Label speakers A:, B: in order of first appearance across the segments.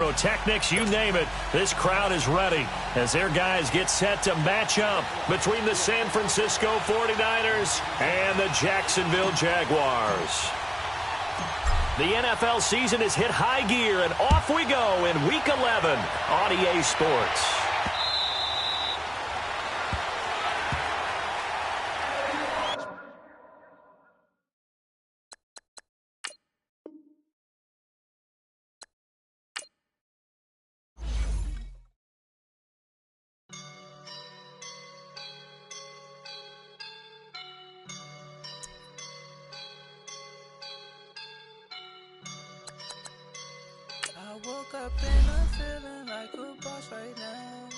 A: pyrotechnics, you name it. This crowd is ready as their guys get set to match up between the San Francisco 49ers and the Jacksonville Jaguars. The NFL season has hit high gear, and off we go in Week 11 on EA Sports.
B: I woke up and I'm feeling like a boss right now.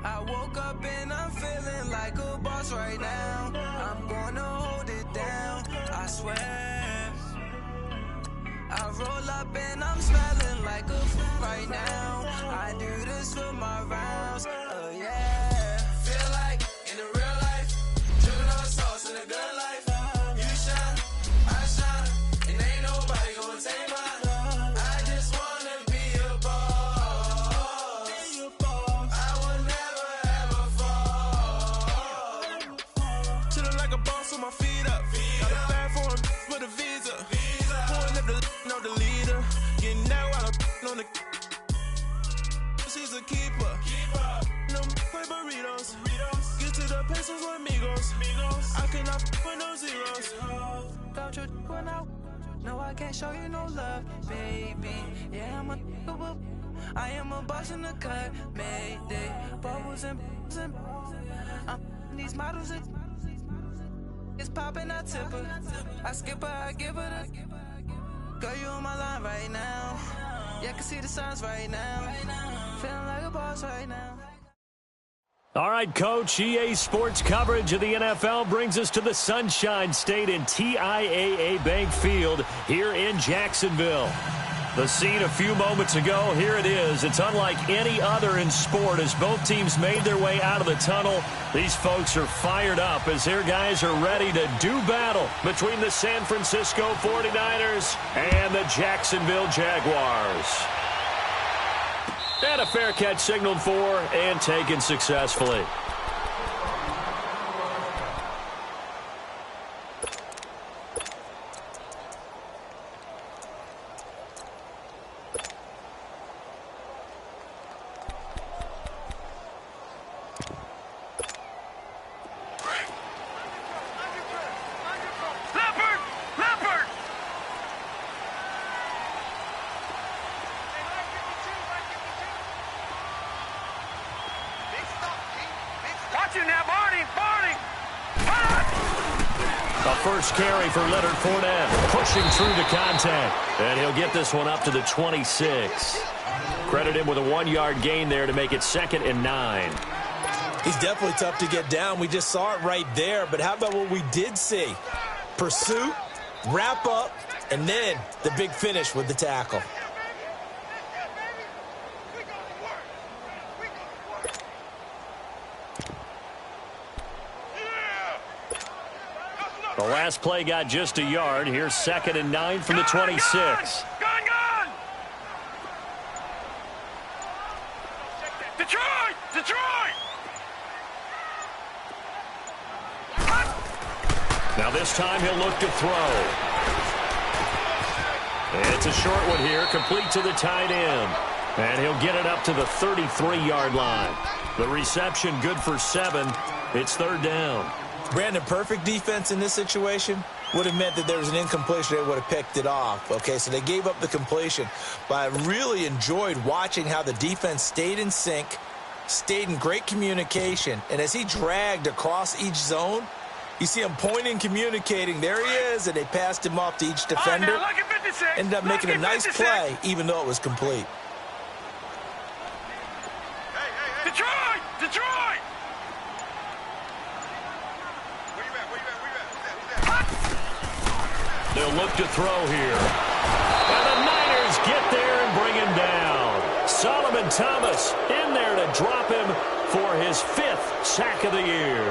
B: I woke up and I'm feeling like a boss right now. I'm gonna hold it down, I swear. I roll up and I'm smelling like a right now. I do this for my rounds, oh yeah. Feel like in the real life, dripping on sauce in the good life. She's a keeper. No play burritos. Get to the pesos with amigos. I cannot with no zeros. Don't you run out? No, I can't show you no love, baby. Yeah, I am a boss in the cut. Mayday. Bubbles and I'm these models. It's popping, I tip her. I skip her, I give her the. Girl, you on my line right now. Yeah, I can see the signs right now. Feeling like a boss right now.
A: All right, Coach, EA Sports coverage of the NFL brings us to the Sunshine State in TIAA Bank Field here in Jacksonville. The scene a few moments ago, here it is. It's unlike any other in sport as both teams made their way out of the tunnel. These folks are fired up as their guys are ready to do battle between the San Francisco 49ers and the Jacksonville Jaguars. And a fair catch signaled for and taken successfully. First carry for Leonard Fournette, pushing through the contact, and he'll get this one up to the 26. Credit him with a 1-yard gain there to make it 2nd and 9.
C: He's definitely tough to get down. We just saw it right there, but how about what we did see? Pursuit, wrap up, and then the big finish with the tackle.
A: The last play got just a yard. Here's 2nd and 9 from the 26.
D: Gone! Detroit!
A: Now this time he'll look to throw. It's a short one here, complete to the tight end. And he'll get it up to the 33-yard line. The reception good for 7. It's 3rd down.
C: Brandon, perfect defense in this situation would have meant that there was an incompletion. They would have picked it off. Okay, so they gave up the completion. But I really enjoyed watching how the defense stayed in sync, stayed in great communication. And as he dragged across each zone, you see him pointing, communicating. There he is, and they passed him off to each defender.
D: Right, now, 56,
C: ended up making a nice
D: 56.
C: play, even though it was complete.
D: Detroit!
A: They'll look to throw here. And the Niners get there and bring him down. Solomon Thomas in there to drop him for his 5th sack of the year.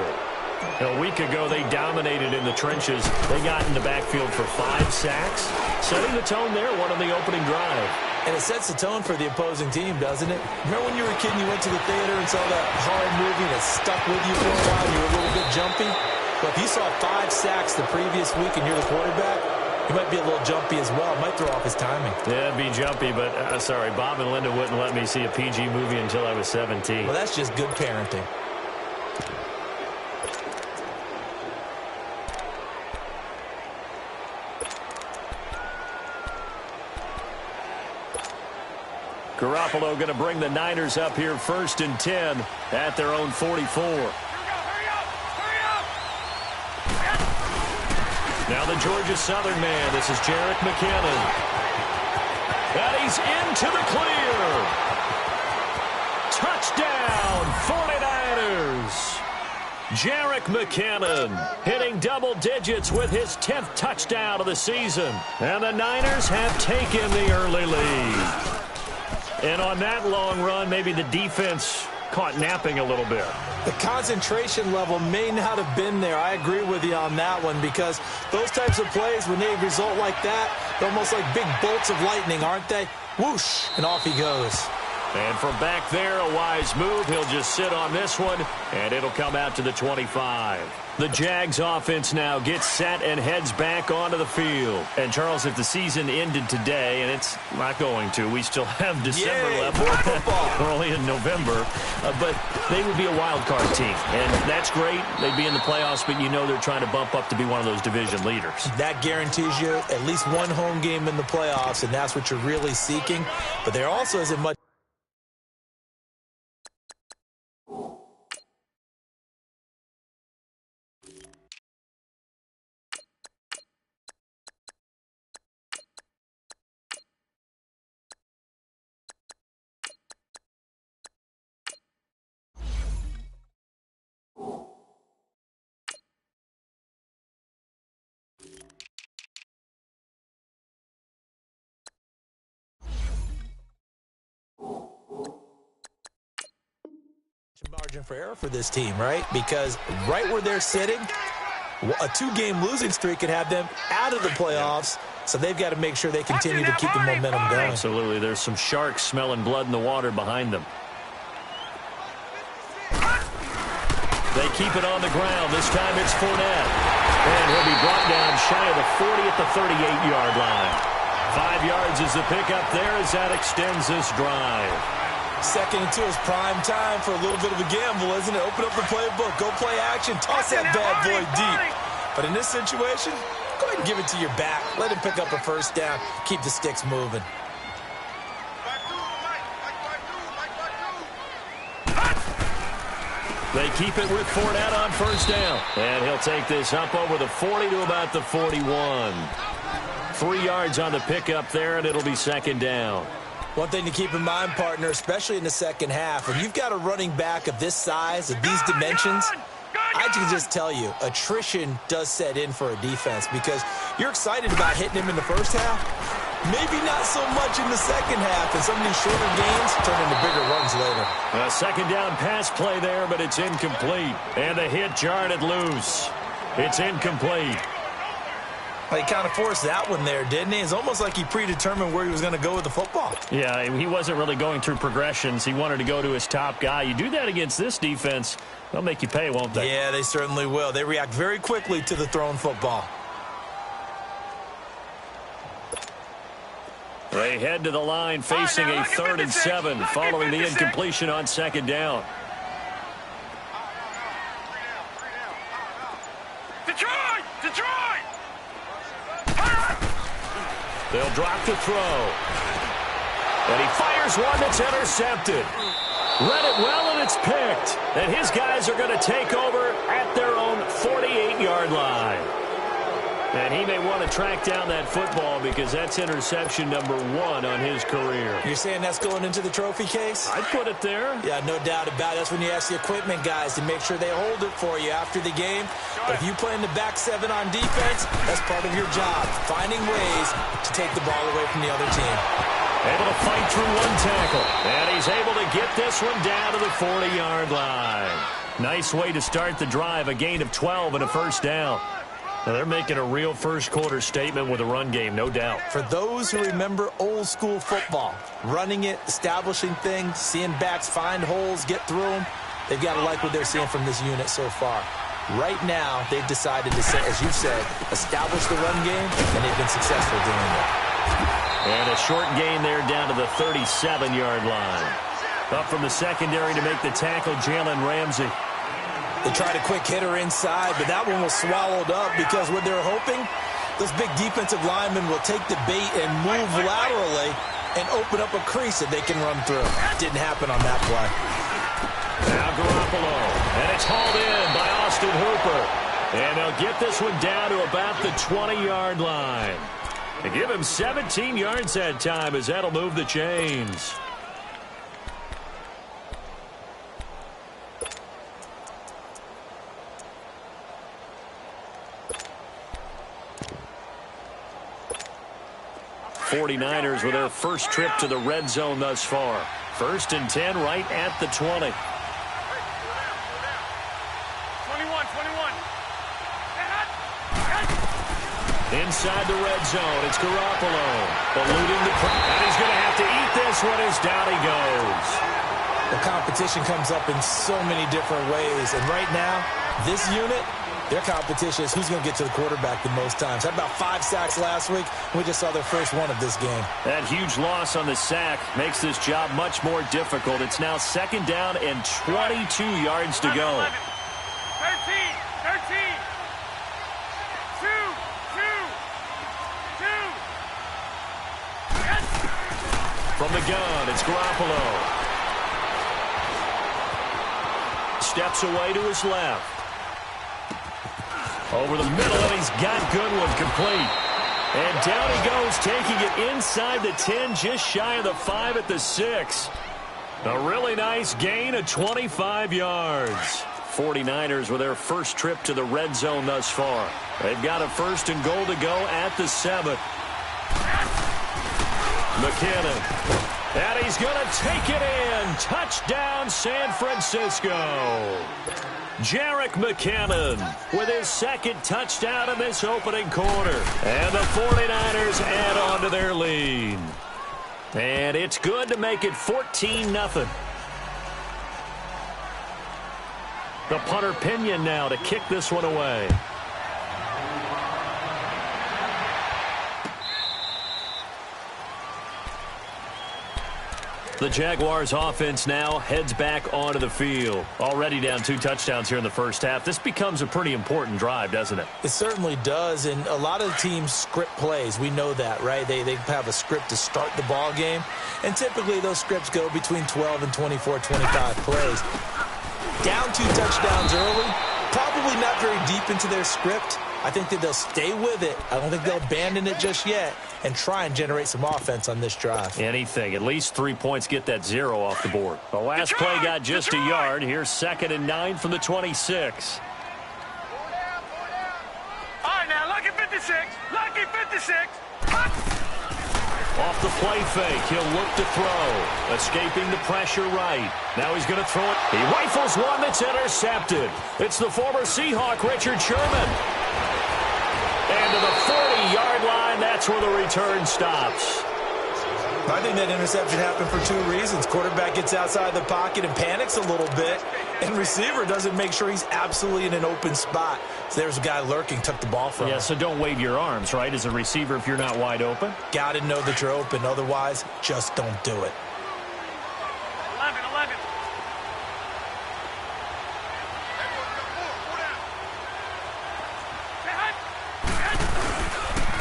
A: A week ago, they dominated in the trenches. They got in the backfield for 5 sacks, setting the tone there, one on the opening drive.
C: And it sets the tone for the opposing team, doesn't it? Remember when you were a kid and you went to the theater and saw that horror movie and it stuck with you for a while and you were a little bit jumpy? Well, if you saw 5 sacks the previous week and you're the quarterback, you might be a little jumpy as well. It might throw off his timing.
A: Yeah, it'd be jumpy, but sorry, Bob and Linda wouldn't let me see a PG movie until I was 17.
C: Well, that's just good parenting.
A: Garoppolo going to bring the Niners up here 1st and 10 at their own 44. Now the Georgia Southern man. This is Jerick McKinnon. And he's into the clear. Touchdown, 49ers. Jerick McKinnon hitting double digits with his 10th touchdown of the season. And the Niners have taken the early lead. And on that long run, maybe the defense caught napping a little bit.
C: The concentration level may not have been there. I agree with you on that one because those types of plays, when they result like that, they're almost like big bolts of lightning, aren't they? Whoosh, and off he goes.
A: And from back there, a wise move. He'll just sit on this one, and it'll come out to the 25. The Jags offense now gets set and heads back onto the field. And, Charles, if the season ended today, and it's not going to, we still have December left.
C: More football.
A: We're only in November. But they would be a wild card team. And that's great. They'd be in the playoffs, but you know they're trying to bump up to be one of those division leaders.
C: That guarantees you at least one home game in the playoffs, and that's what you're really seeking. But there also isn't much. Margin for error for this team, right? Because right where they're sitting, a 2-game losing streak could have them out of the playoffs, so they've got to make sure they continue to keep the momentum going.
A: Absolutely. There's some sharks smelling blood in the water behind them. They keep it on the ground. This time it's Fournette. And he'll be brought down shy of the 40 at the 38-yard line. 5 yards is the pickup there as that extends this drive.
C: 2nd and 2 is prime time for a little bit of a gamble, isn't it? Open up the playbook, go play action, toss that bad boy deep. But in this situation, go ahead and give it to your back. Let him pick up a 1st down. Keep the sticks moving.
A: They keep it with Fournette on 1st down. And he'll take this up over the 40 to about the 41. 3 yards on the pickup there, and it'll be 2nd down.
C: One thing to keep in mind, partner, especially in the second half, when you've got a running back of this size, of these dimensions, I can just tell you, attrition does set in for a defense because you're excited about hitting him in the first half. Maybe not so much in the second half, and some of these shorter gains turn into bigger runs later.
A: A 2nd down pass play there, but it's incomplete. And the hit jarred it loose. It's incomplete.
C: Well, he kind of forced that one there, didn't he? It's almost like he predetermined where he was going to go with the football.
A: Yeah, he wasn't really going through progressions. He wanted to go to his top guy. You do that against this defense, they'll make you pay, won't they?
C: Yeah, they certainly will. They react very quickly to the thrown football.
A: They head to the line facing a 3rd and 7 following the incompletion on 2nd down.
D: Detroit! Detroit!
A: They'll drop the throw. And he fires one that's intercepted. Read it well, and it's picked. And his guys are going to take over at their own 48-yard line. And he may want to track down that football because that's interception number 1 on his career.
C: You're saying that's going into the trophy case?
A: I'd put it there.
C: Yeah, no doubt about it. That's when you ask the equipment guys to make sure they hold it for you after the game. But if you play in the back 7 on defense, that's part of your job, finding ways to take the ball away from the other team.
A: Able to fight through one tackle. And he's able to get this one down to the 40-yard line. Nice way to start the drive. A gain of 12 and a first down. Now they're making a real first-quarter statement with a run game, no doubt.
C: For those who remember old-school football, running it, establishing things, seeing backs find holes, get through them, they've got to like what they're seeing from this unit so far. Right now, they've decided to, as you said, establish the run game, and they've been successful doing that.
A: And a short gain there down to the 37-yard line. Up from the secondary to make the tackle, Jalen Ramsey.
C: They tried a quick hitter inside, but that one was swallowed up because what they're hoping, those big defensive linemen will take the bait and move laterally and open up a crease that they can run through. Didn't happen on that play.
A: Now Garoppolo, and it's hauled in by Austin Hooper. And they'll get this one down to about the 20-yard line. They give him 17 yards that time as that'll move the chains. '49ers with their first trip to the red zone thus far. 1st and 10 right at the 20.
D: 21.
A: Inside the red zone, it's Garoppolo. Eluding the pressure. And he's going to have to eat this one as down he goes.
C: The competition comes up in so many different ways. And right now, this unit, their competition is who's going to get to the quarterback the most times. Had about 5 sacks last week. We just saw their first one of this game.
A: That huge loss on the sack makes this job much more difficult. It's now 2nd down and 22 yards to go.
D: 13. 2.
A: From the gun, it's Garoppolo. Steps away to his left. Over the middle, and he's got Goodwin complete. And down he goes, taking it inside the 10, just shy of the 5 at the 6. A really nice gain of 25 yards. 49ers with their first trip to the red zone thus far. They've got a 1st and goal to go at the 7. McKinnon. And he's going to take it in. Touchdown, San Francisco. Jerick McKinnon with his 2nd touchdown in this opening quarter. And the 49ers add on to their lead. And it's good to make it 14-0. The punter Pinion now to kick this one away. The Jaguars offense now heads back onto the field. Already down 2 touchdowns here in the first half. This becomes a pretty important drive, doesn't it?
C: It certainly does, and a lot of the teams script plays. We know that, right? They have a script to start the ball game, and typically those scripts go between 12 and 24, 25 plays. Down 2 touchdowns early, probably not very deep into their script. I think that they'll stay with it. I don't think they'll abandon it just yet and try and generate some offense on this drive.
A: Anything. At least 3 points get that 0 off the board. The last play got just a yard. Here's 2nd and 9 from the 26.
D: All right, now, lucky 56. Lucky 56.
A: Off the play fake, he'll look to throw. Escaping the pressure right. Now he's going to throw it. He rifles one that's intercepted. It's the former Seahawk, Richard Sherman. And to the 40-yard line, that's where the return stops.
C: I think that interception happened for 2 reasons. Quarterback gets outside the pocket and panics a little bit, and receiver doesn't make sure he's absolutely in an open spot. So there's a guy lurking, took the ball from him.
A: Yeah, so don't wave your arms, right, as a receiver if you're not wide open?
C: Got to know that you're open. Otherwise, just don't do it.
D: 11.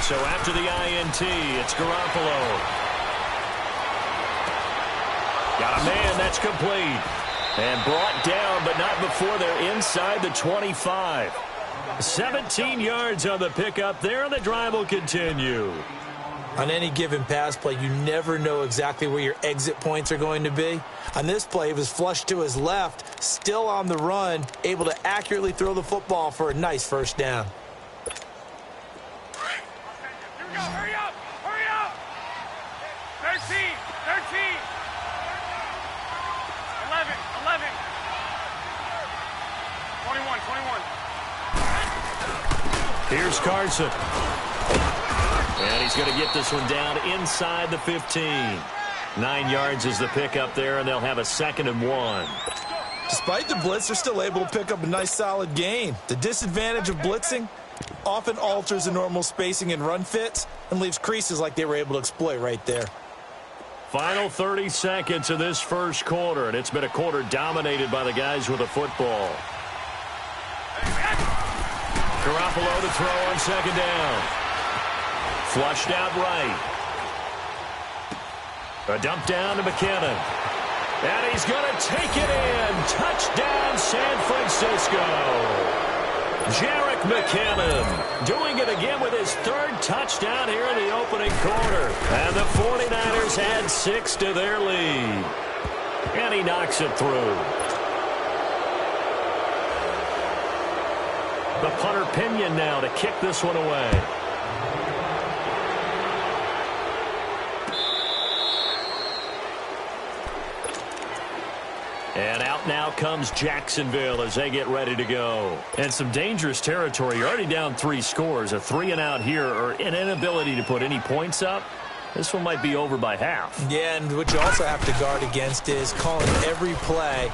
A: So after the INT, it's Garoppolo. Got a man, that's complete. And brought down, but not before they're inside the 25. 17 yards on the pickup there, and the drive will continue.
C: On any given pass play, you never know exactly where your exit points are going to be. On this play, it was flushed to his left, still on the run, able to accurately throw the football for a nice 1st down.
D: Here we go. Hurry up. 13.
A: Here's Carson. And he's going to get this one down inside the 15. 9 yards is the pickup there, and they'll have a 2nd and 1.
C: Despite the blitz, they're still able to pick up a nice solid gain. The disadvantage of blitzing often alters the normal spacing and run fits and leaves creases like they were able to exploit right there.
A: Final 30 seconds of this first quarter, and it's been a quarter dominated by the guys with the football. Garoppolo to throw on 2nd down. Flushed out right. A dump down to McKinnon. And he's going to take it in. Touchdown, San Francisco. Jarek McKinnon doing it again with his 3rd touchdown here in the opening quarter. And the 49ers add 6 to their lead. And he knocks it through. The punter Pinion now to kick this one away. And out now comes Jacksonville as they get ready to go. And some dangerous territory. You're already down 3 scores. A 3-and-out here or an inability to put any points up. This one might be over by half.
C: Yeah, and what you also have to guard against is calling every play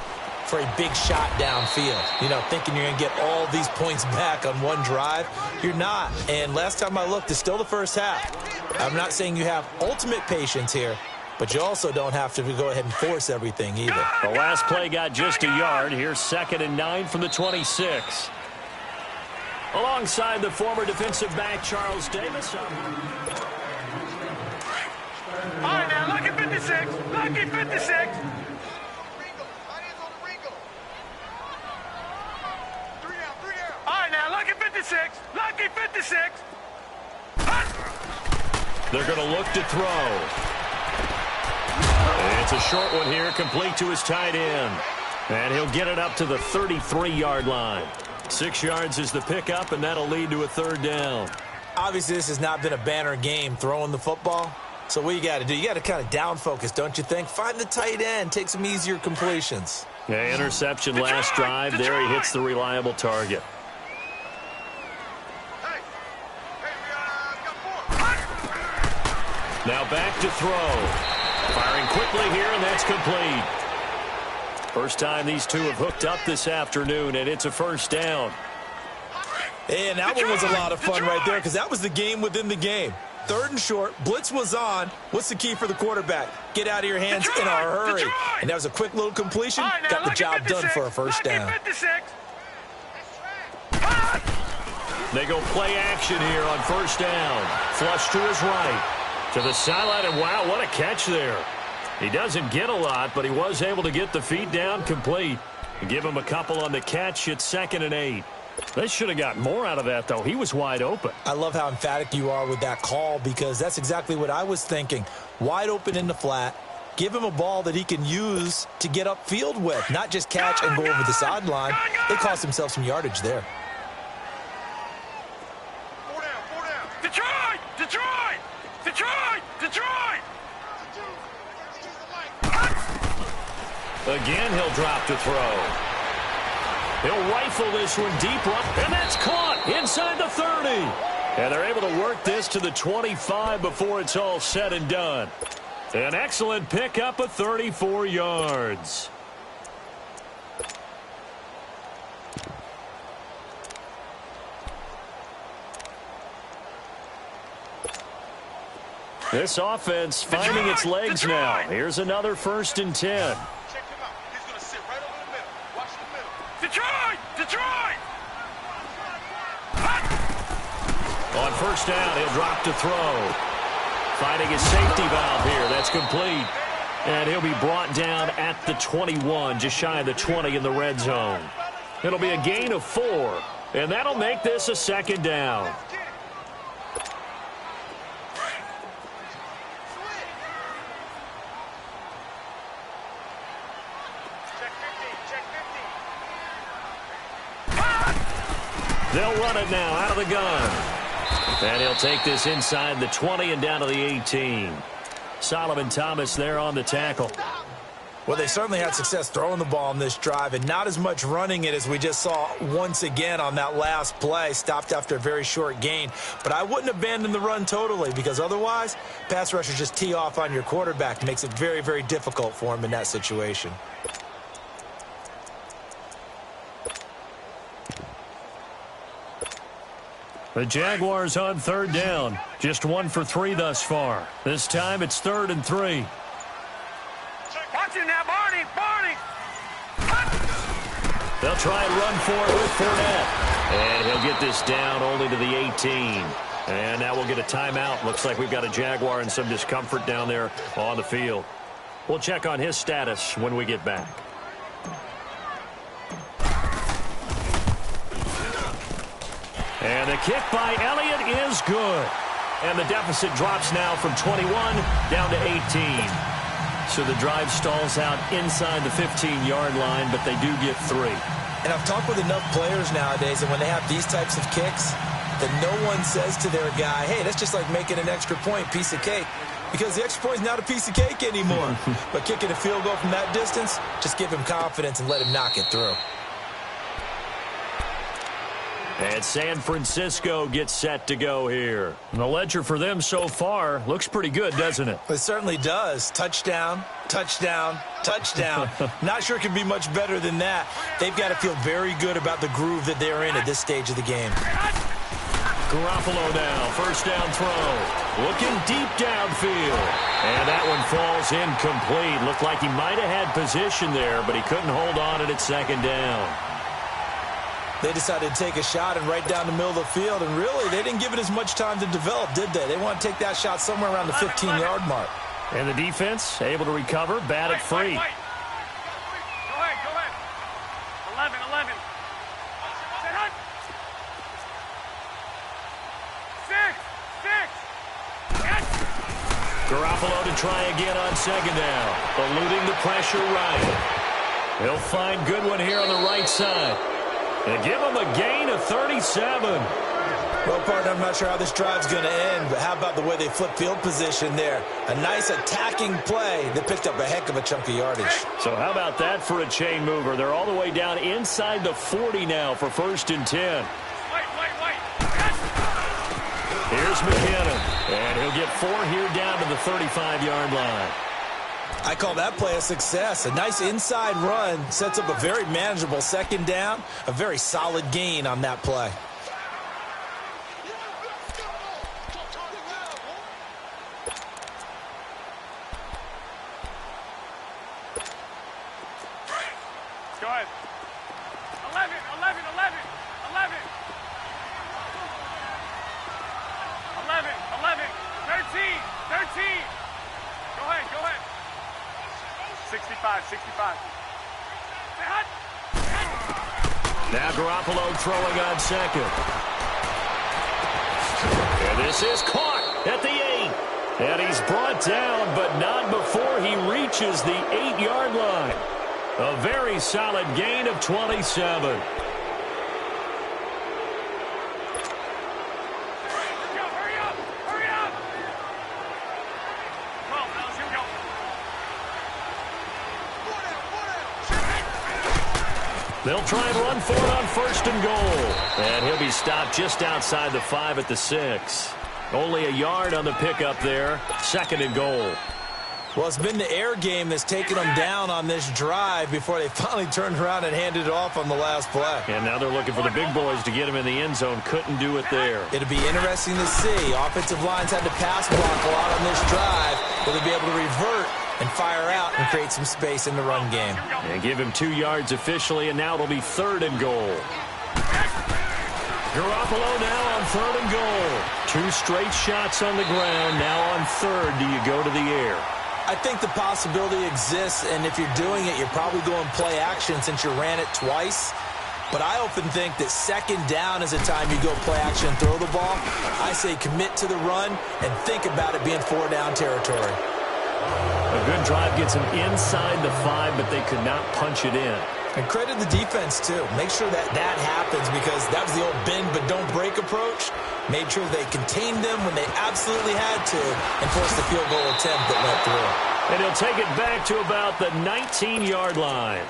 C: for a big shot downfield. You know, thinking you're going to get all these points back on one drive. You're not. And last time I looked, it's still the first half. I'm not saying you have ultimate patience here, but you also don't have to go ahead and force everything either.
A: The last play got just a yard. Here's 2nd and 9 from the 26. Alongside the former defensive back, Charles Davis.
D: All right, now, lucky 56. Lucky 56. All right, now, lucky 56. Lucky 56.
A: They're going to look to throw. It's a short one here, complete to his tight end. And he'll get it up to the 33-yard line. 6 yards is the pickup, and that'll lead to a 3rd down.
C: Obviously, this has not been a banner game throwing the football. So what you got to do, you got to kind of down focus, don't you think? Find the tight end, take some easier completions.
A: Yeah, interception last drive. There he hits the reliable target. Now back to throw. Firing quickly here, and that's complete. First time these two have hooked up this afternoon, and it's a 1st down.
C: And that one was a lot of fun right there because that was the game within the game. 3rd and short, blitz was on. What's the key for the quarterback? Get out of your hands in a hurry. And that was a quick little completion. Got the job done for a 1st down.
A: They go play action here on 1st down. Flush to his right. To the sideline, and wow, what a catch there. He doesn't get a lot, but he was able to get the feet down complete. Give him a couple on the catch. It's 2nd and 8. They should have got more out of that, though. He was wide open.
C: I love how emphatic you are with that call because that's exactly what I was thinking. Wide open in the flat. Give him a ball that he can use to get upfield with, not just catch and go over the sideline. They cost themselves some yardage there.
D: Detroit! Detroit! Detroit! Detroit!
A: Again, he'll drop to throw. He'll rifle this one deep right, and that's caught inside the 30. And they're able to work this to the 25 before it's all said and done. An excellent pickup of 34 yards. This offense finding its legs now. Here's another 1st and 10.
D: Detroit! Detroit!
A: On 1st down, he'll drop to throw. Finding his safety valve here. That's complete. And he'll be brought down at the 21, just shy of the 20 in the red zone. It'll be a gain of 4, and that'll make this a 2nd down. They'll run it now out of the gun. And he'll take this inside the 20 and down to the 18. Solomon Thomas there on the tackle.
C: Well, they certainly had success throwing the ball on this drive and not as much running it as we just saw once again on that last play. Stopped after a very short gain. But I wouldn't abandon the run totally because otherwise, pass rushers just tee off on your quarterback. It makes it very, very difficult for him in that situation.
A: The Jaguars on third down. Just 1 for 3 thus far. This time it's 3rd and 3.
D: Watch it now, Barney! Barney!
A: They'll try and run for it with Fournette. And he'll get this down only to the 18. And now we'll get a timeout. Looks like we've got a Jaguar in some discomfort down there on the field. We'll check on his status when we get back. And the kick by Elliott is good. And the deficit drops now from 21 down to 18. So the drive stalls out inside the 15-yard line, but they do get 3.
C: And I've talked with enough players nowadays that when they have these types of kicks, that no one says to their guy, hey, that's just like making an extra point, piece of cake. Because the extra point is not a piece of cake anymore. But kicking a field goal from that distance, just give him confidence and let him knock it through.
A: And San Francisco gets set to go here. And the ledger for them so far looks pretty good, doesn't it?
C: It certainly does. Touchdown, touchdown, touchdown. Not sure it can be much better than that. They've got to feel very good about the groove that they're in at this stage of the game.
A: Garoppolo now, first down throw. Looking deep downfield. And that one falls incomplete. Looked like he might have had position there, but he couldn't hold on at second down.
C: They decided to take a shot and right down the middle of the field, and really, they didn't give it as much time to develop, did they? They want to take that shot somewhere around the 15-yard mark.
A: And the defense able to recover, bat it free.
D: Go ahead, go ahead. 11, 11. Set up. 6, 6. Yes.
A: Garoppolo to try again on second down. Eluding the pressure right. He'll find good one here on the right side. And give him a gain of 37.
C: Well, partner, I'm not sure how this drive's going to end, but how about the way they flip field position there? A nice attacking play that picked up a heck of a chunk of yardage.
A: So how about that for a chain mover? They're all the way down inside the 40 now for 1st and 10.
D: Wait.
A: Here's McKinnon. And he'll get 4 here down to the 35-yard line.
C: I call that play a success. A nice inside run sets up a very manageable second down. A very solid gain on that play.
D: Go ahead. 11, 11, 11, 11. 11, 11, 13, 13. Go ahead. 65, 65.
A: Now Garoppolo throwing on second. And this is caught at the 8. And he's brought down, but not before he reaches the 8-yard line. A very solid gain of 27. They'll try and run for it on 1st and goal. And he'll be stopped just outside the 5 at the 6. Only a yard on the pickup there. 2nd and goal.
C: Well, it's been the air game that's taken them down on this drive before they finally turned around and handed it off on the last play.
A: And now they're looking for the big boys to get him in the end zone. Couldn't do it there.
C: It'll be interesting to see. Offensive lines had to pass block a lot on this drive. Will they be able to revert and fire out and create some space in the run game?
A: And give him 2 yards officially, and now it'll be 3rd and goal. Garoppolo now on 3rd and goal. 2 straight shots on the ground. Now on 3rd, do you go to the air?
C: I think the possibility exists, and if you're doing it, you're probably going play action since you ran it twice. But I often think that 2nd down is a time you go play action and throw the ball. I say commit to the run and think about it being 4-down territory.
A: A good drive gets them inside the 5, but they could not punch it in.
C: And credit the defense, too. Make sure that happens because that was the old bend but don't break approach. Made sure they contained them when they absolutely had to and forced the field goal attempt that went through.
A: And he'll take it back to about the 19-yard line.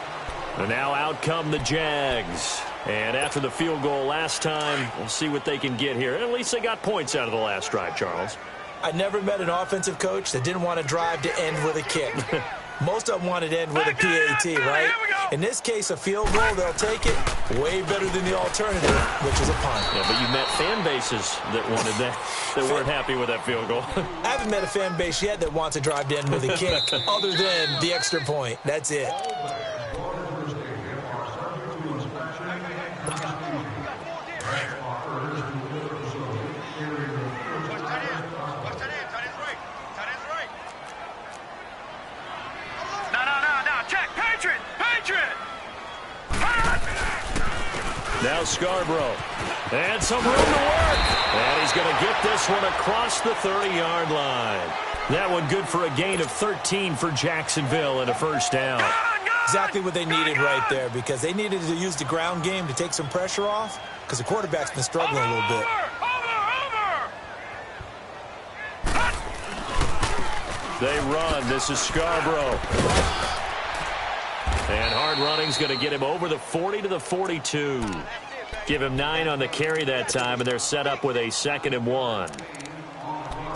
A: And now out come the Jags. And after the field goal last time, we'll see what they can get here. At least they got points out of the last drive, Charles.
C: I never met an offensive coach that didn't want to drive to end with a kick. Most of them wanted to end with a PAT, right? In this case, a field goal, they'll take it way better than the alternative, which is a punt.
A: Yeah, but you met fan bases that wanted that, that weren't happy with that field goal.
C: I haven't met a fan base yet that wants to drive to end with a kick, other than the extra point. That's it.
A: Now Scarborough. And some room to work. And he's going to get this one across the 30-yard line. That one good for a gain of 13 for Jacksonville and a first down.
C: Exactly what they needed right there, because they needed to use the ground game to take some pressure off, because the quarterback's been struggling a little bit.
A: They run. This is Scarborough. And hard running's going to get him over the 40 to the 42. Give him 9 on the carry that time, and they're set up with a 2nd and 1.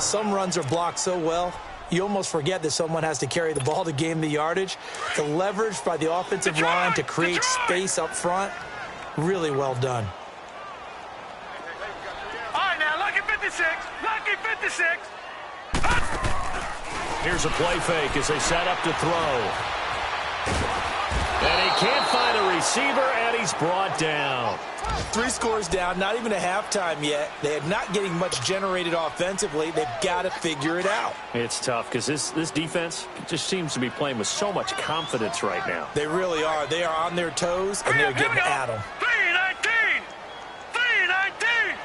C: Some runs are blocked so well, you almost forget that someone has to carry the ball to gain the yardage. The leverage by the offensive line to create space up front, really well done.
D: All right, now, lucky 56. Lucky 56.
A: Here's a play fake as they set up to throw. And he can't find a receiver, and he's brought down.
C: 3 scores down, not even a halftime yet. They are not getting much generated offensively. They've got to figure it out.
A: It's tough because this defense just seems to be playing with so much confidence right now.
C: They really are. They are on their toes, and they're getting at them.
D: 319. 319.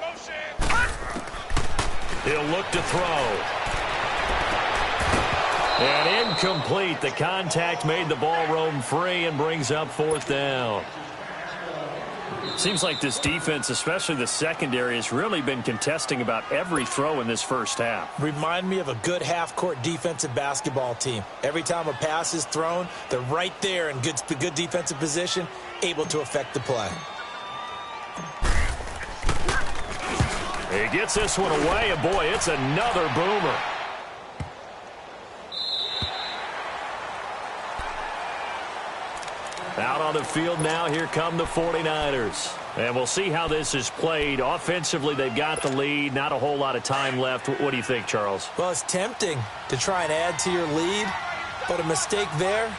D: Motion.
A: He'll look to throw. And incomplete. The contact made the ball roam free and brings up 4th down. Seems like this defense, especially the secondary, has really been contesting about every throw in this first half.
C: Remind me of a good half-court defensive basketball team. Every time a pass is thrown, they're right there in good defensive position, able to affect the play.
A: He gets this one away, and boy, it's another boomer. Out on the field now, here come the 49ers. And we'll see how this is played. Offensively, they've got the lead. Not a whole lot of time left. What do you think, Charles?
C: Well, it's tempting to try and add to your lead, but a mistake there,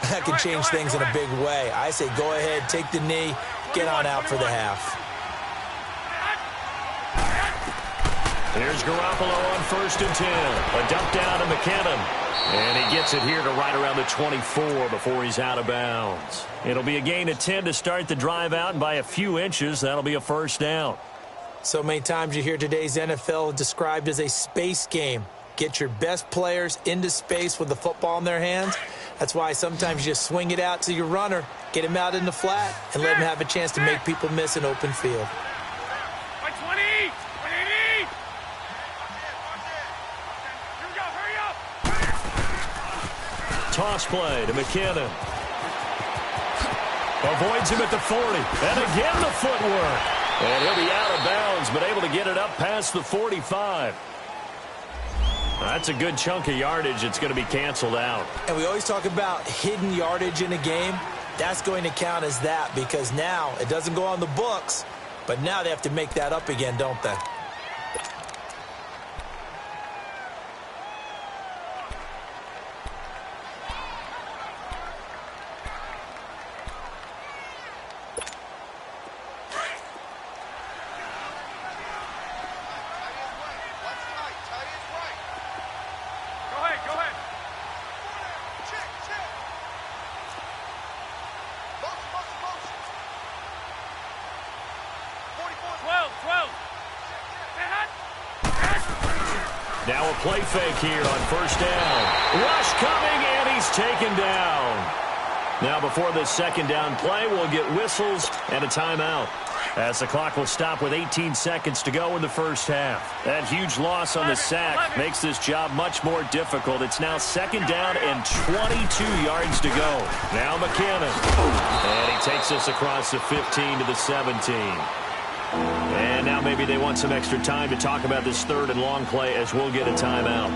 C: that could change things in a big way. I say go ahead, take the knee, get on out for the half.
A: Here's Garoppolo on 1st and 10. A dump down to McKinnon. And he gets it here to right around the 24 before he's out of bounds. It'll be a gain of 10 to start the drive out, and by a few inches, that'll be a first down.
C: So many times you hear today's NFL described as a space game. Get your best players into space with the football in their hands. That's why sometimes you just swing it out to your runner, get him out in the flat, and let him have a chance to make people miss an open field.
A: Toss play to McKinnon. Avoids him at the 40. And again the footwork. And he'll be out of bounds, but able to get it up past the 45. That's a good chunk of yardage. It's going to be canceled out.
C: And we always talk about hidden yardage in a game. That's going to count as that, because now it doesn't go on the books, but now they have to make that up again, don't they?
A: Now a play fake here on 1st down. Rush coming, and he's taken down. Now before this 2nd down play, we'll get whistles and a timeout. as the clock will stop with 18 seconds to go in the first half. That huge loss on the sack makes this job much more difficult. It's now second down and 22 yards to go. Now McKinnon. And he takes us across the 15 to the 17. And now maybe they want some extra time to talk about this third and long play as we'll get a timeout,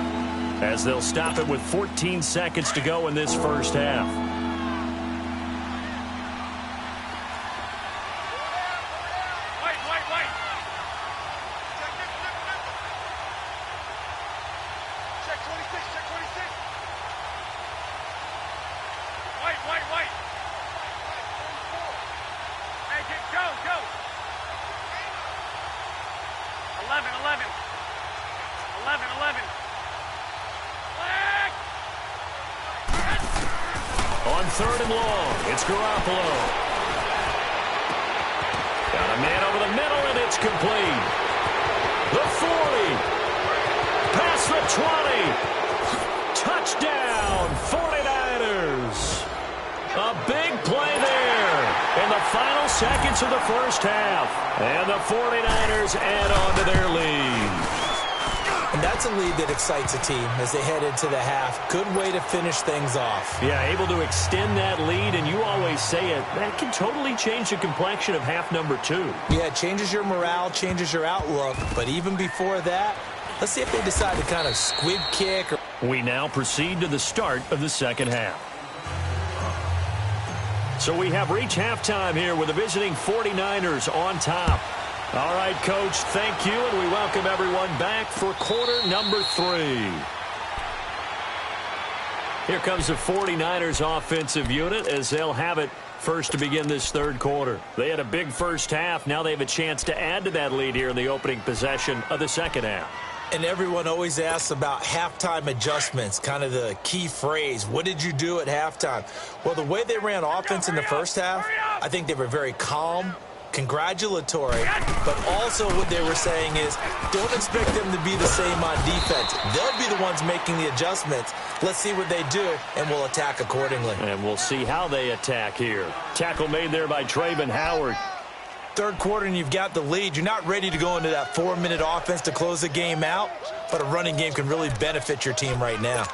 A: as they'll stop it with 14 seconds to go in this first half. On third and long, it's Garoppolo. Got a man over the middle, and it's complete. The 40. Past the 20. Touchdown, 49ers. A big play there in the final seconds of the first half. And the 49ers add on to their lead.
C: And that's a lead that excites a team as they head into the half. Good way to finish things off.
A: Yeah, able to extend that lead, and you always say it, that can totally change the complexion of half number 2.
C: Yeah, it changes your morale, changes your outlook. But even before that, let's see if they decide to kind of squib kick.
A: We now proceed to the start of the second half. So we have reached halftime here with the visiting 49ers on top. All right, Coach, thank you, and we welcome everyone back for quarter number 3. Here comes the 49ers offensive unit as they'll have it first to begin this third quarter. They had a big first half. Now they have a chance to add to that lead here in the opening possession of the second half.
C: And everyone always asks about halftime adjustments, kind of the key phrase. What did you do at halftime? Well, the way they ran offense in the first half, I think they were very calm, congratulatory, but also what they were saying is don't expect them to be the same on defense. They'll be the ones making the adjustments. Let's see what they do, and we'll attack accordingly.
A: And we'll see how they attack here. Tackle made there by Trayvon Howard.
C: Third quarter, and you've got the lead. You're not ready to go into that 4-minute offense to close the game out, but a running game can really benefit your team right now.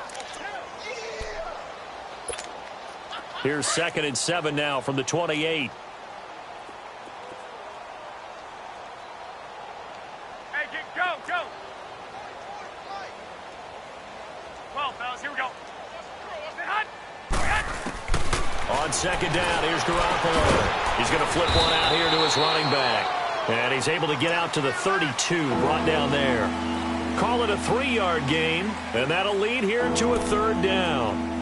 A: Here's 2nd and 7 now from the 28.
D: Go! 12, fellas, here we go.
A: On second down, here's Garoppolo. He's going to flip one out here to his running back. And he's able to get out to the 32, brought down there. Call it a 3-yard gain, and that'll lead here to a third down.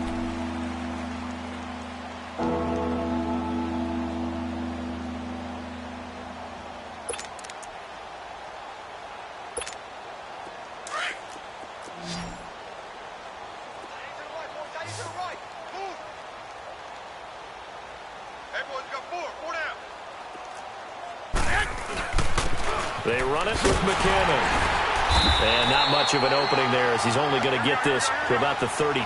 A: They run it with McKinnon. And not much of an opening there as he's only going to get this to about the 32.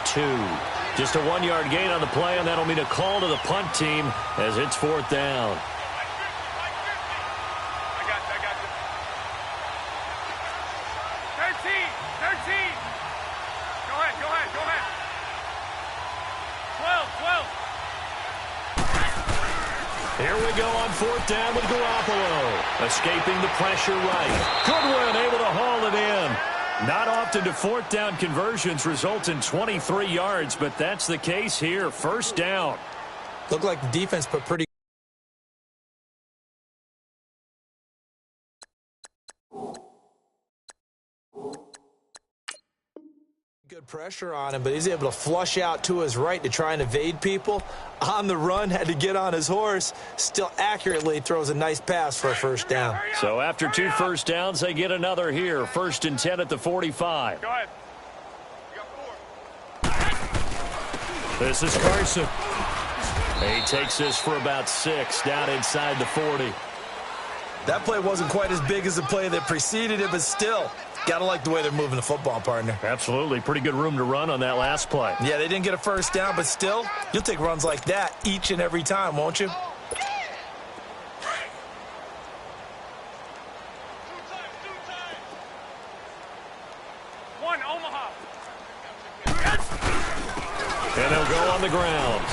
A: Just a 1-yard gain on the play, and that'll mean a call to the punt team as it's 4th down.
D: I got you. 13. Go ahead. 12.
A: Here we go on 4th down with Garoppolo. Escaping the pressure right. Goodwin able to haul it in. Not often do 4th down conversions result in 23 yards, but that's the case here. 1st down.
C: Looked like the defense put pretty good pressure on him, but he's able to flush out to his right to try and evade people. On the run, had to get on his horse. Still accurately throws a nice pass for a 1st down.
A: So after 2 1st downs, they get another here. 1st and 10 at the 45.
D: Go ahead.
A: This is Carson. He takes this for about 6 down inside the 40.
C: That play wasn't quite as big as the play that preceded it, but still, got to like the way they're moving the football, partner.
A: Absolutely. Pretty good room to run on that last play.
C: Yeah, they didn't get a 1st down, but still, you'll take runs like that each and every time, won't you?
D: Omaha.
A: And he'll go on the ground.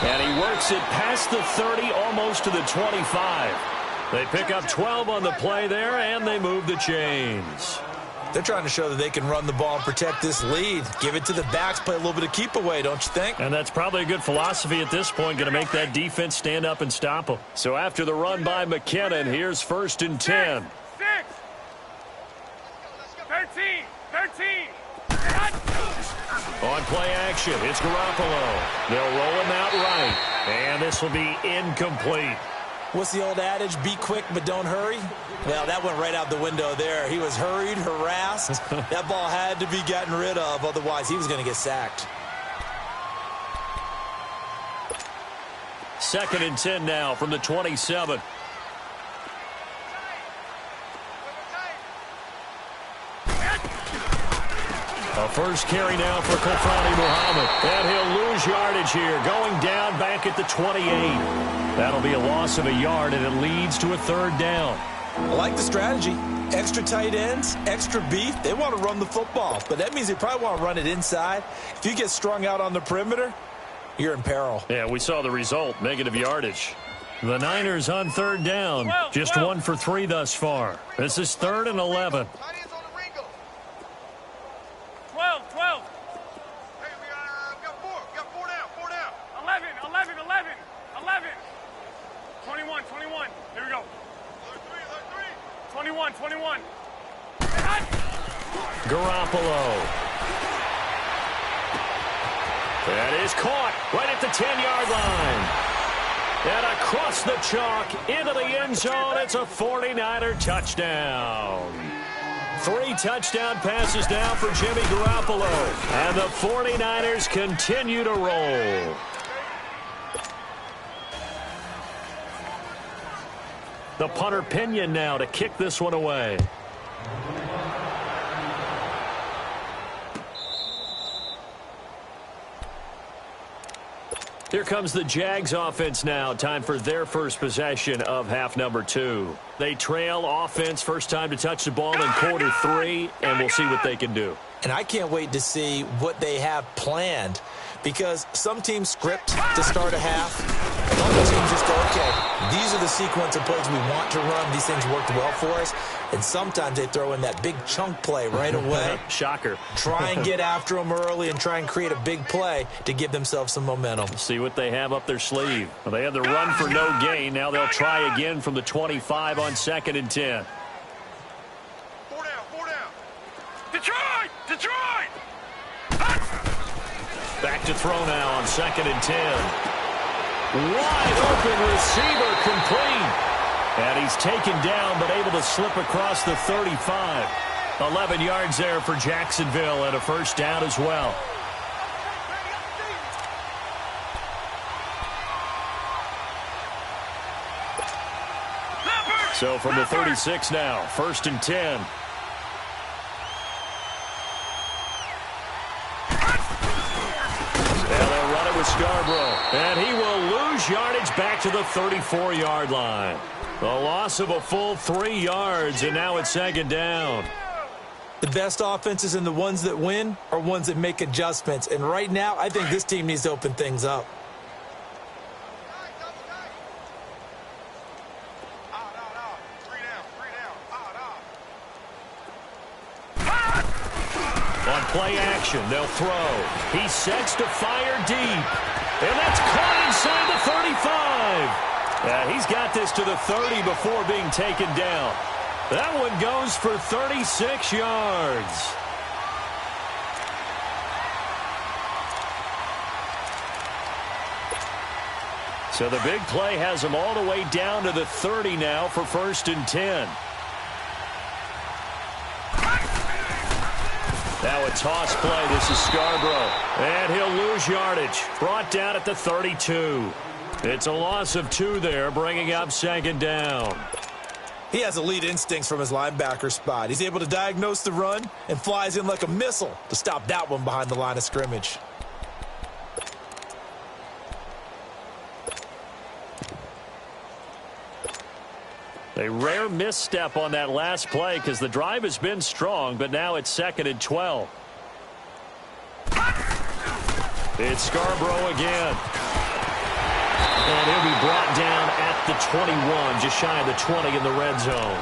A: And he works it past the 30, almost to the 25. They pick up 12 on the play there, and they move the chains.
C: They're trying to show that they can run the ball and protect this lead. Give it to the backs, play a little bit of keep away, don't you think?
A: And that's probably a good philosophy at this point, going to make that defense stand up and stop them. So after the run by McKinnon, here's 1st and 10.
D: 6. 13.
A: On play action, it's Garoppolo. They'll roll him out right, and this will be incomplete.
C: What's the old adage? Be quick, but don't hurry. Well, that went right out the window there. He was hurried, harassed. That ball had to be gotten rid of, otherwise he was going to get sacked.
A: 2nd and 10 now from the 27. A first carry now for Kofani Muhammad. And he'll lose yardage here, going down back at the 28. That'll be a loss of a yard, and it leads to a 3rd down.
C: I like the strategy. Extra tight ends, extra beef. They want to run the football, but that means they probably want to run it inside. If you get strung out on the perimeter, you're in peril.
A: Yeah, we saw the result, negative yardage. The Niners on 3rd down. Just 1 for 3 thus far. This is 3rd and 11.
D: 12.
B: Hey, we got 4 down.
D: 11. 21. Here we go. 21.
A: Garoppolo. That is caught right at the 10-yard line. And across the chalk into the end zone. It's a 49er touchdown. 3 touchdown passes now for Jimmy Garoppolo. And the 49ers continue to roll. The punter Pinion now to kick this one away. Here comes the Jags offense now. Time for their first possession of half number 2. They trail offense, first time to touch the ball in quarter 3, and we'll see what they can do.
C: And I can't wait to see what they have planned, because some teams script to start a half, and other teams just go, okay, these are the sequence of plays we want to run. These things worked well for us. And sometimes they throw in that big chunk play right away.
A: Shocker.
C: Try and get after them early and try and create a big play to give themselves some momentum.
A: See what they have up their sleeve. Well, they have the run for no gain. Now they'll try again from the 25 on 2nd and 10.
B: 4 down.
D: Detroit!
A: Back to throw now on 2nd and 10. Wide open receiver complete. And he's taken down but able to slip across the 35. 11 yards there for Jacksonville and a first down as well. So from the 36 now, 1st and 10. And they'll run it with Scarborough. And he will lose yardage back to the 34-yard line. The loss of a full 3 yards, and now it's 2nd down.
C: The best offenses and the ones that win are ones that make adjustments. And right now, I think this team needs to open things up.
A: On play action, they'll throw. He sets to fire deep. And that's caught inside the 35. He's got this to the 30 before being taken down. That one goes for 36 yards. So the big play has him all the way down to the 30 now for 1st and 10. Now a toss play. This is Scarborough. And he'll lose yardage. Brought down at the 32. It's a loss of 2 there, bringing up 2nd down.
C: He has elite instincts from his linebacker spot. He's able to diagnose the run and flies in like a missile to stop that one behind the line of scrimmage.
A: A rare misstep on that last play because the drive has been strong, but now it's 2nd and 12. It's Scarborough again. And he'll be brought down at the 21, just shy of the 20 in the red zone.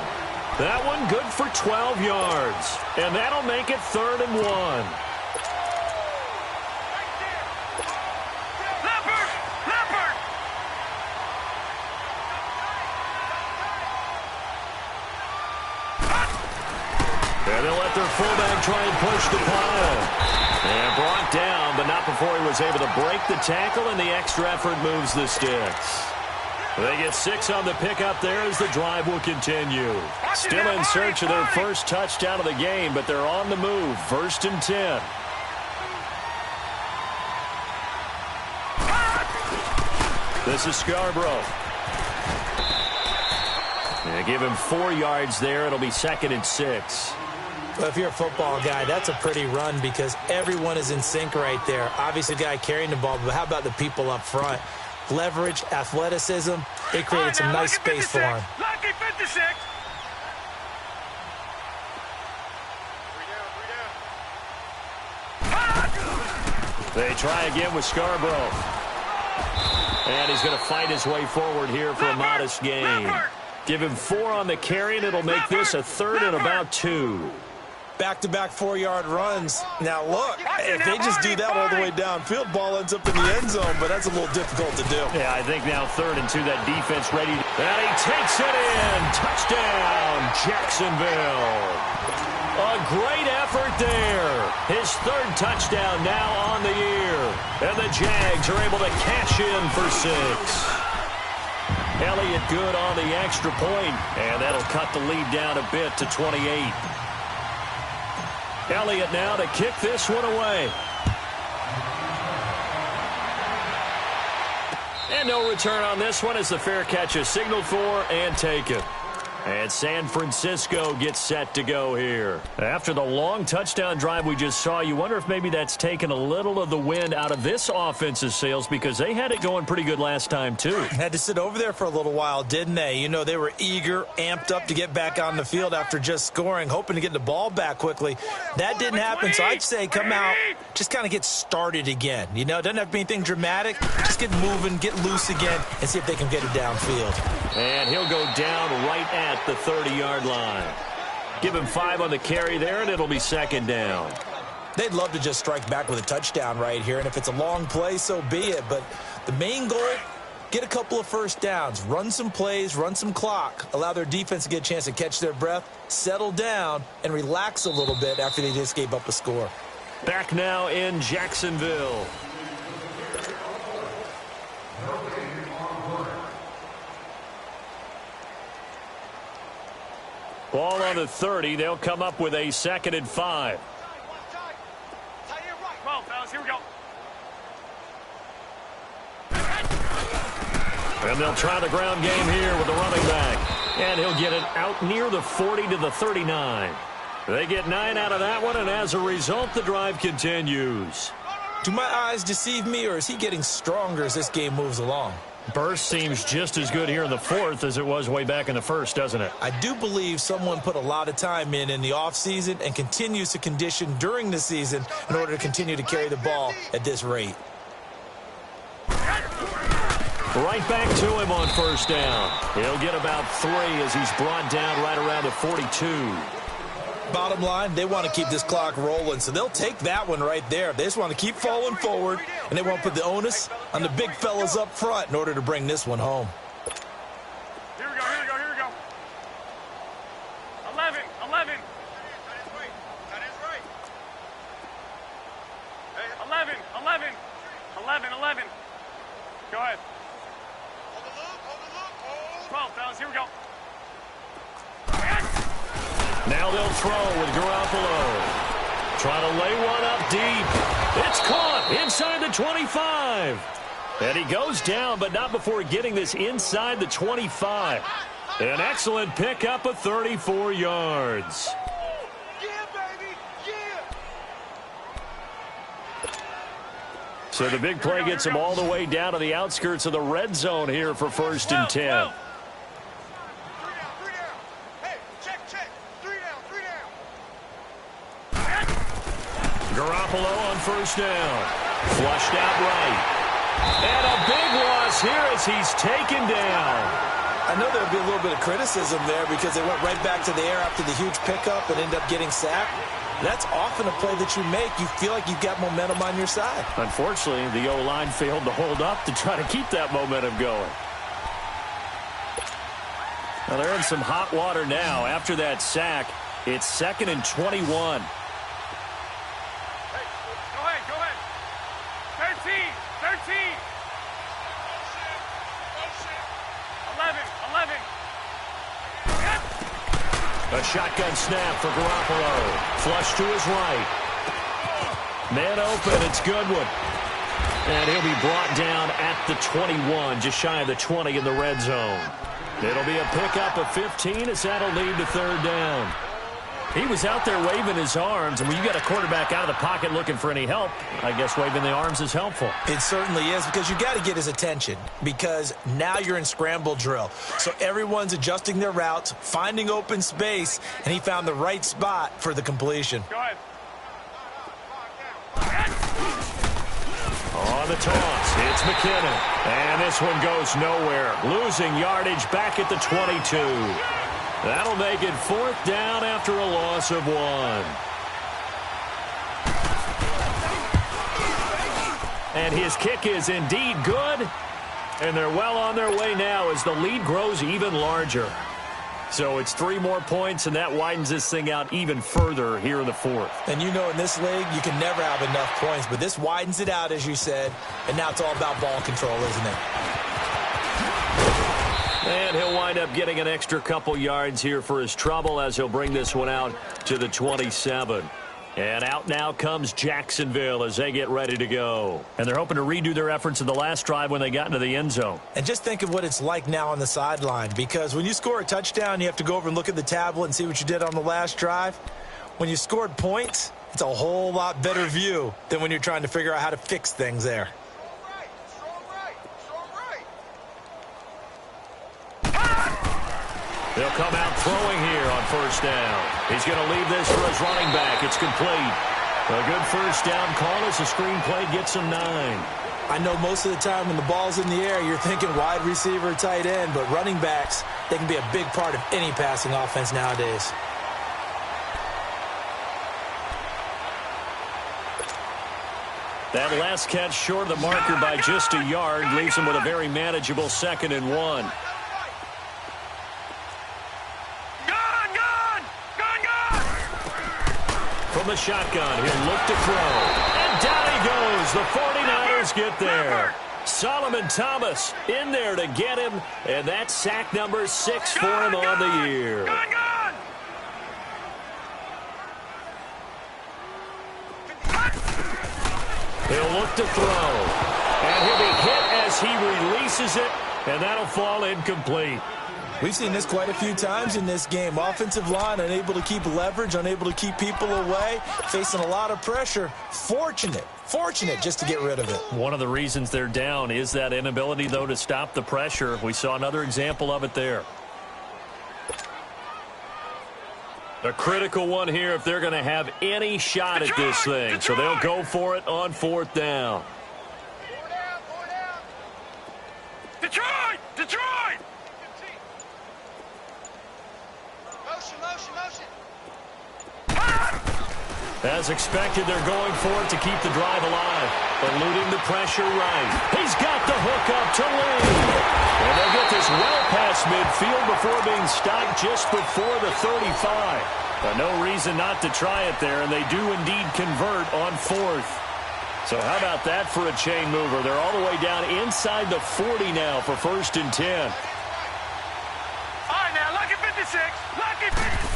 A: That one good for 12 yards. And that'll make it 3rd and 1. And they'll let their fullback try and push the pile. And brought down, but not before he was able to break the tackle, and the extra effort moves the sticks. They get 6 on the pickup there as the drive will continue. Still in search of their first touchdown of the game, but they're on the move. 1st and 10. This is Scarborough. They give him 4 yards there. It'll be 2nd and 6.
C: Well, if you're a football guy, that's a pretty run because everyone is in sync right there. Obviously, the guy carrying the ball, but how about the people up front? Leverage, athleticism, they created some nice space for him.
D: Lucky 56.
A: They try again with Scarborough. And he's going to fight his way forward here for a modest gain. Give him 4 on the carry, and it'll make this a 3rd and about 2.
C: Back-to-back 4-yard runs. Now, look, if they just do that all the way downfield, ball ends up in the end zone, but that's a little difficult to do.
A: Yeah, I think now 3rd and 2, that defense ready. And he takes it in. Touchdown, Jacksonville. A great effort there. His 3rd touchdown now on the year. And the Jags are able to cash in for 6. Elliott good on the extra point, and that'll cut the lead down a bit to 28. Elliott now to kick this one away. And no return on this one as the fair catch is signaled for and taken. And San Francisco gets set to go here. After the long touchdown drive we just saw, you wonder if maybe that's taken a little of the wind out of this offense's sails because they had it going pretty good last time, too.
C: Had to sit over there for a little while, didn't they? You know, they were eager, amped up to get back on the field after just scoring, hoping to get the ball back quickly. That didn't happen, so I'd say come out, just kind of get started again. You know, it doesn't have to be anything dramatic. Just get moving, get loose again, and see if they can get it downfield.
A: And he'll go down right at the 30-yard line. Give him 5 on the carry there, and it'll be 2nd down.
C: They'd love to just strike back with a touchdown right here, and if it's a long play, so be it. But the main goal, get a couple of first downs, run some plays, run some clock, allow their defense to get a chance to catch their breath, settle down, and relax a little bit after they just gave up a score.
A: Back now in Jacksonville. Ball on the 30. They'll come up with a 2nd and 5.
D: Come on, fellas, here we go.
A: And they'll try the ground game here with the running back. And he'll get it out near the 40 to the 39. They get 9 out of that one, and as a result, the drive continues.
C: Do my eyes deceive me, or is he getting stronger as this game moves along?
A: Burst seems just as good here in the 4th as it was way back in the 1st, doesn't it?
C: I do believe someone put a lot of time in the offseason and continues to condition during the season in order to continue to carry the ball at this rate.
A: Right back to him on 1st down. He'll get about 3 as he's brought down right around the 42.
C: Bottom line, they want to keep this clock rolling, so they'll take that one right there. They just want to keep falling forward, and they won't put the onus on the big fellas up front in order to bring this one home.
D: Here we go, here we go, here we go. 11, 11. 11, 11. 11, 11. Go ahead. 12, fellas, here we go.
A: Now they'll throw with Garoppolo. Trying to lay one up deep. It's caught inside the 25. And he goes down, but not before getting this inside the 25. An excellent pickup of 34 yards. So the big play gets him all the way down to the outskirts of the red zone here for 1st and 10. Garoppolo on first down. Flushed out right. And a big loss here as he's taken down.
C: I know there'll be a little bit of criticism there because they went right back to the air after the huge pickup and ended up getting sacked. That's often a play that you make. You feel like you've got momentum on your side.
A: Unfortunately, the O-line failed to hold up to try to keep that momentum going. Well, they're in some hot water now. After that sack, it's 2nd and 21.
D: Hey, go ahead. 13. 11.
A: A shotgun snap for Garoppolo. Flush to his right. Man open, it's Goodwin. And he'll be brought down at the 21, just shy of the 20 in the red zone. It'll be a pickup of 15 as that'll lead to 3rd down. He was out there waving his arms, and when you got a quarterback out of the pocket looking for any help, I guess waving the arms is helpful.
C: It certainly is, because you got to get his attention, because now you're in scramble drill. So everyone's adjusting their routes, finding open space, and he found the right spot for the completion.
D: Go ahead.
A: On the toss, it's McKinnon. And this one goes nowhere. Losing yardage back at the 22. That'll make it 4th down after a loss of 1. And his kick is indeed good. And they're well on their way now as the lead grows even larger. So it's 3 more points, and that widens this thing out even further here in the 4th.
C: And you know in this league, you can never have enough points, but this widens it out, as you said, and now it's all about ball control, isn't it?
A: And he'll wind up getting an extra couple yards here for his trouble as he'll bring this one out to the 27. And out now comes Jacksonville as they get ready to go. And they're hoping to redo their efforts in the last drive when they got into the end zone.
C: And just think of what it's like now on the sideline, because when you score a touchdown, you have to go over and look at the tablet and see what you did on the last drive. When you scored points, it's a whole lot better view than when you're trying to figure out how to fix things there.
A: They'll come out throwing here on first down. He's going to leave this for his running back. It's complete. A good first down call as the screenplay gets him 9.
C: I know most of the time when the ball's in the air, you're thinking wide receiver, tight end, but running backs, they can be a big part of any passing offense nowadays.
A: That last catch short of the marker by just a yard leaves him with a very manageable 2nd and 1. From the shotgun, he'll look to throw. And down he goes. The 49ers get there. Solomon Thomas in there to get him. And that's sack number 6 for him on the year. He'll look to throw. And he'll be hit as he releases it. And that'll fall incomplete.
C: We've seen this quite a few times in this game. Offensive line unable to keep leverage, unable to keep people away, facing a lot of pressure. Fortunate just to get rid of it.
A: One of the reasons they're down is that inability, though, to stop the pressure. We saw another example of it there. A critical one here if they're going to have any shot at this thing. So they'll go for it on 4th down.
D: Detroit!
A: As expected, they're going for it to keep the drive alive. Eluding the pressure right. He's got the hook up to Lee. And they'll get this well past midfield before being stopped just before the 35. But no reason not to try it there, and they do indeed convert on 4th. So how about that for a chain mover? They're all the way down inside the 40 now for 1st and 10.
D: All right, now, lucky 56. Lucky 56.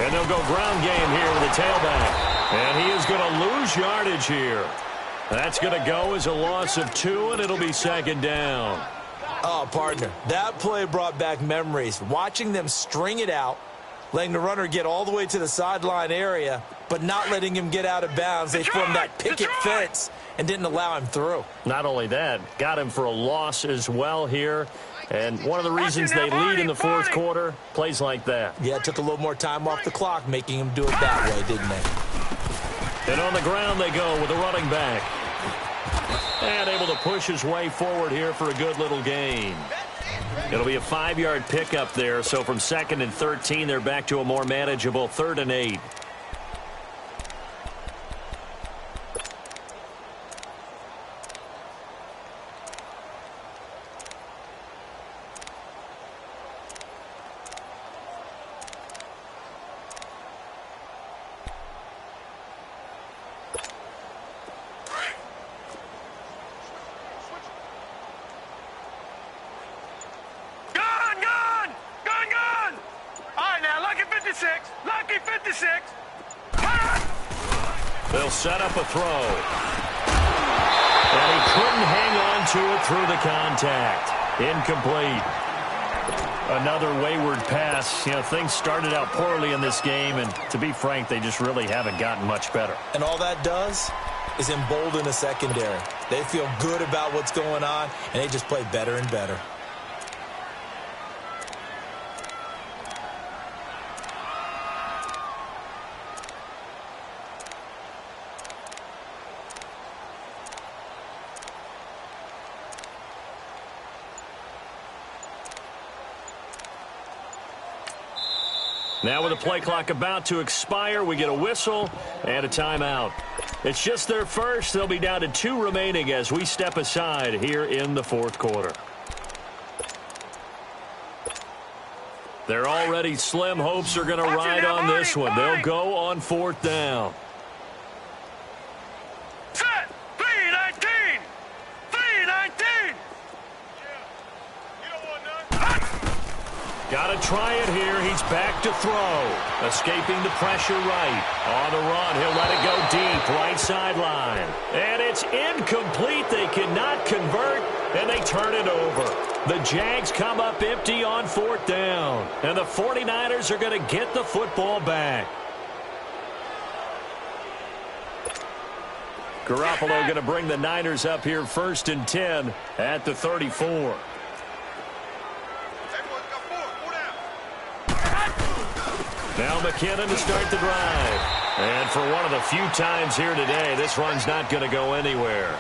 A: And they'll go ground game here with a tailback. And he is going to lose yardage here. That's going to go as a loss of 2, and it'll be 2nd down.
C: Oh, partner, that play brought back memories. Watching them string it out, letting the runner get all the way to the sideline area, but not letting him get out of bounds. They formed that picket fence and didn't allow him through.
A: Not only that, got him for a loss as well here. And one of the reasons they lead in the 4th quarter, plays like that.
C: Yeah, it took a little more time off the clock, making him do it that way, didn't they?
A: And on the ground they go with the running back. And able to push his way forward here for a good little gain. It'll be a 5-yard pickup there, so from 2nd and 13, they're back to a more manageable 3rd and 8.
D: Lucky 56.
A: They'll set up a throw. And he couldn't hang on to it through the contact. Incomplete. Another wayward pass. You know, things started out poorly in this game, and to be frank, they just really haven't gotten much better.
C: And all that does is embolden the secondary. They feel good about what's going on, and they just play better and better.
A: Now with the play clock about to expire, we get a whistle and a timeout. It's just their first. They'll be down to 2 remaining as we step aside here in the 4th quarter. Their already slim hopes are going to ride on this one. They'll go on 4th down.
D: Set. 3-19. 3-19.
A: Got to try it here. He's back to throw. Escaping the pressure right. On the run, he'll let it go deep. Right sideline. And it's incomplete. They cannot convert, and they turn it over. The Jags come up empty on 4th down. And the 49ers are going to get the football back. Garoppolo going to bring the Niners up here 1st and 10 at the 34. Now McKinnon to start the drive. And for one of the few times here today, this run's not going to go anywhere.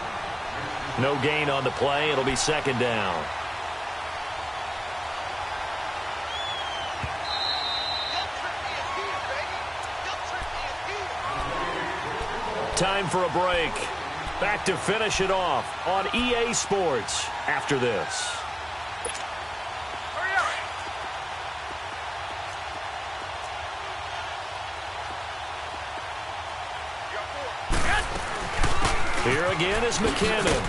A: No gain on the play. It'll be 2nd down. Time for a break. Back to finish it off on EA Sports after this. Here again is McKinnon.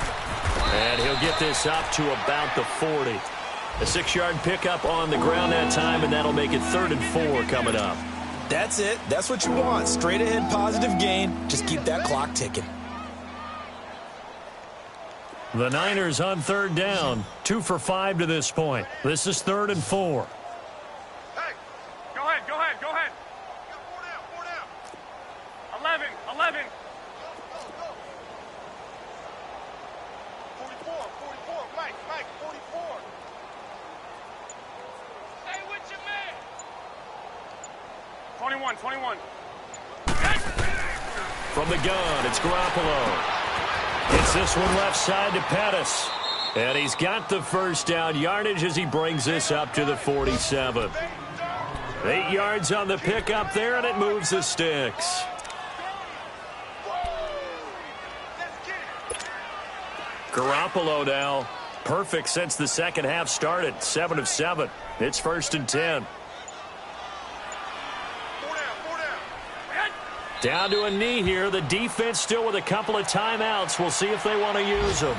A: And he'll get this up to about the 40. A 6-yard pickup on the ground that time, and that'll make it 3rd and 4 coming up.
C: That's it. That's what you want. Straight ahead, positive gain. Just keep that clock ticking.
A: The Niners on 3rd down. 2 for 5 to this point. This is 3rd and 4.
D: Hey, go ahead, go ahead, go ahead. 4 down. 11, 11. 44, Mike, 44. Stay with your man. 21.
A: From the gun, it's Garoppolo. It's this one left side to Pettis. And he's got the 1st down yardage as he brings this up to the 47. 8 yards on the pickup there, and it moves the sticks. Garoppolo now, perfect since the 2nd half started. 7 of 7. It's 1st and 10. Down to a knee here. The defense still with a couple of timeouts. We'll see if they want to use them.